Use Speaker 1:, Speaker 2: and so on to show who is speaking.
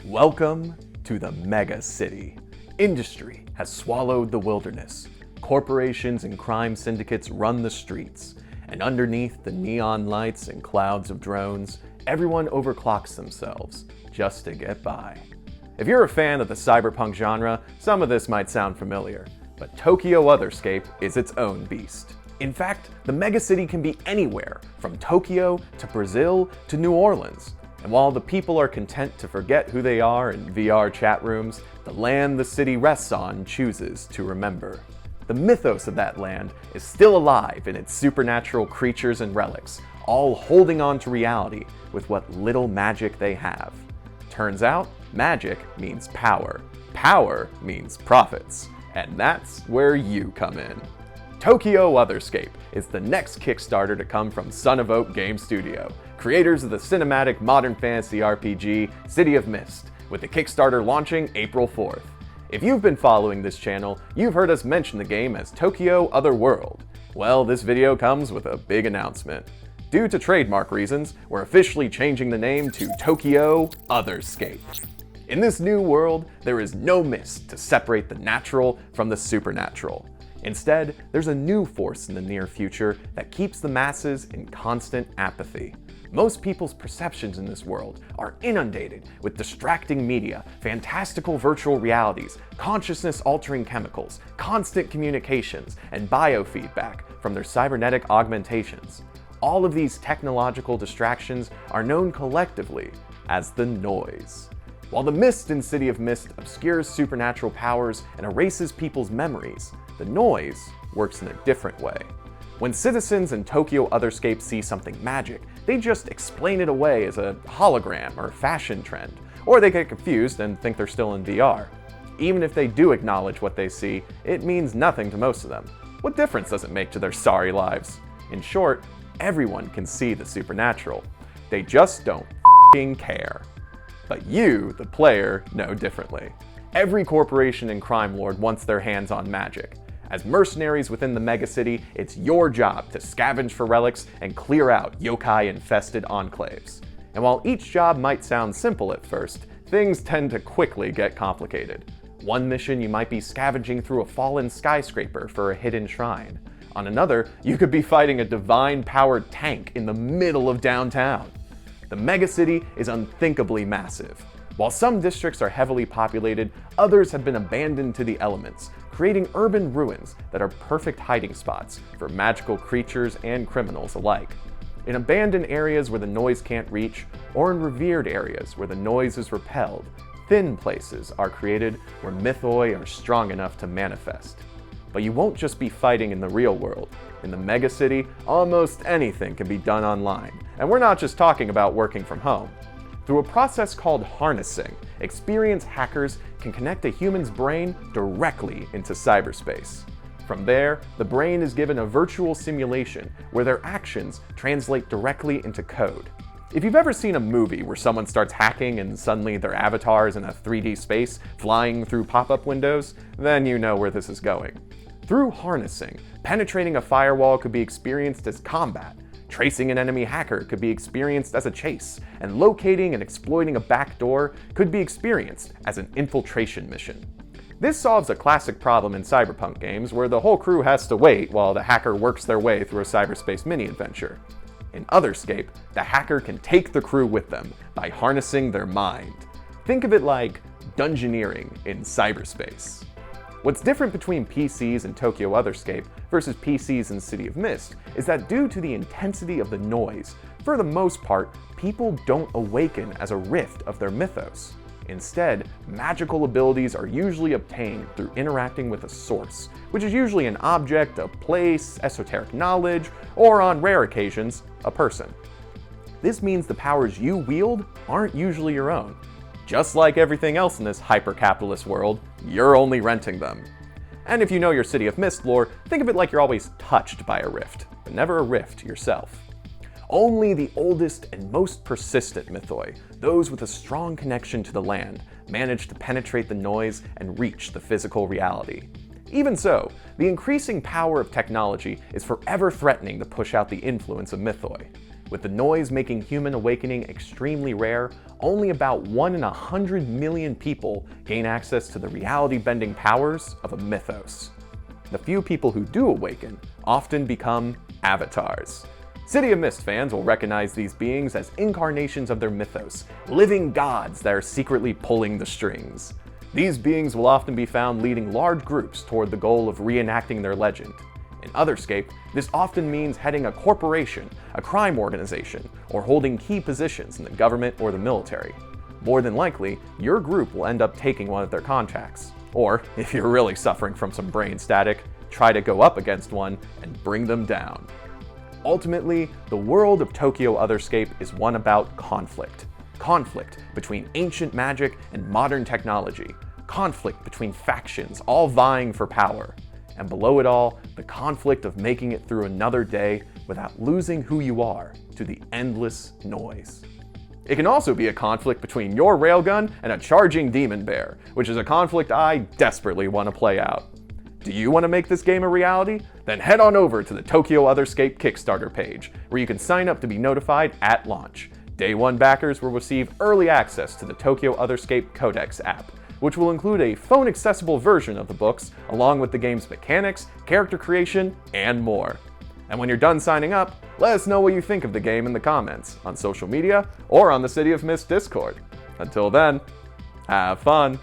Speaker 1: Welcome to the megacity. Industry has swallowed the wilderness. Corporations and crime syndicates run the streets. And underneath the neon lights and clouds of drones, everyone overclocks themselves just to get by. If you're a fan of the cyberpunk genre, some of this might sound familiar, but Tokyo Otherscape is its own beast. In fact, the megacity can be anywhere, from Tokyo to Brazil to New Orleans. And while the people are content to forget who they are in VR chat rooms, the land the city rests on chooses to remember. The mythos of that land is still alive in its supernatural creatures and relics, all holding on to reality with what little magic they have. Turns out, magic means power. Power means profits. And that's where you come in. Tokyo Otherscape is the next Kickstarter to come from Son of Oak Game Studio, creators of the cinematic modern fantasy RPG City of Mist, with the Kickstarter launching April 4th. If you've been following this channel, you've heard us mention the game as Tokyo Otherworld. Well, this video comes with a big announcement. Due to trademark reasons, we're officially changing the name to Tokyo Otherscape. In this new world, there is no mist to separate the natural from the supernatural. Instead, there's a new force in the near future that keeps the masses in constant apathy. Most people's perceptions in this world are inundated with distracting media, fantastical virtual realities, consciousness-altering chemicals, constant communications, and biofeedback from their cybernetic augmentations. All of these technological distractions are known collectively as the noise. While the mist in City of Mist obscures supernatural powers and erases people's memories, the noise works in a different way. When citizens in Tokyo Otherscape see something magic, they just explain it away as a hologram or fashion trend, or they get confused and think they're still in VR. Even if they do acknowledge what they see, it means nothing to most of them. What difference does it make to their sorry lives? In short, everyone can see the supernatural. They just don't f***ing care. But you, the player, know differently. Every corporation and crime lord wants their hands on magic. As mercenaries within the megacity, it's your job to scavenge for relics and clear out yokai-infested enclaves. And while each job might sound simple at first, things tend to quickly get complicated. One mission, you might be scavenging through a fallen skyscraper for a hidden shrine. On another, you could be fighting a divine-powered tank in the middle of downtown. The megacity is unthinkably massive. While some districts are heavily populated, others have been abandoned to the elements, creating urban ruins that are perfect hiding spots for magical creatures and criminals alike. In abandoned areas where the noise can't reach, or in revered areas where the noise is repelled, thin places are created where mythoi are strong enough to manifest. But you won't just be fighting in the real world. In the megacity, almost anything can be done online, and we're not just talking about working from home. Through a process called harnessing, experienced hackers can connect a human's brain directly into cyberspace. From there, the brain is given a virtual simulation where their actions translate directly into code. If you've ever seen a movie where someone starts hacking and suddenly their avatar is in a 3D space flying through pop-up windows, then you know where this is going. Through harnessing, penetrating a firewall could be experienced as combat, tracing an enemy hacker could be experienced as a chase, and locating and exploiting a backdoor could be experienced as an infiltration mission. This solves a classic problem in cyberpunk games where the whole crew has to wait while the hacker works their way through a cyberspace mini-adventure. In Otherscape, the hacker can take the crew with them by harnessing their mind. Think of it like dungeoneering in cyberspace. What's different between PCs in Tokyo Otherscape versus PCs in City of Mist is that due to the intensity of the noise, for the most part, people don't awaken as a rift of their mythos. Instead, magical abilities are usually obtained through interacting with a source, which is usually an object, a place, esoteric knowledge, or on rare occasions, a person. This means the powers you wield aren't usually your own. Just like everything else in this hyper-capitalist world, you're only renting them. And if you know your City of Mist lore, think of it like you're always touched by a rift, but never a rift yourself. Only the oldest and most persistent mythoi, those with a strong connection to the land, manage to penetrate the noise and reach the physical reality. Even so, the increasing power of technology is forever threatening to push out the influence of mythoi. With the noise making human awakening extremely rare, only about 1 in 100 million people gain access to the reality-bending powers of a mythos. The few people who do awaken often become avatars. City of Mist fans will recognize these beings as incarnations of their mythos, living gods that are secretly pulling the strings. These beings will often be found leading large groups toward the goal of reenacting their legend. In Otherscape, this often means heading a corporation, a crime organization, or holding key positions in the government or the military. More than likely, your group will end up taking one of their contracts. Or, if you're really suffering from some brain static, try to go up against one and bring them down. Ultimately, the world of Tokyo Otherscape is one about conflict. Conflict between ancient magic and modern technology. Conflict between factions, all vying for power. And below it all, the conflict of making it through another day without losing who you are to the endless noise. It can also be a conflict between your railgun and a charging demon bear, which is a conflict I desperately want to play out. Do you want to make this game a reality? Then head on over to the Tokyo Otherscape Kickstarter page, where you can sign up to be notified at launch. Day 1 backers will receive early access to the Tokyo Otherscape Codex App, which will include a phone-accessible version of the books, along with the game's mechanics, character creation, and more. And when you're done signing up, let us know what you think of the game in the comments, on social media, or on the City of Mist Discord. Until then, have fun!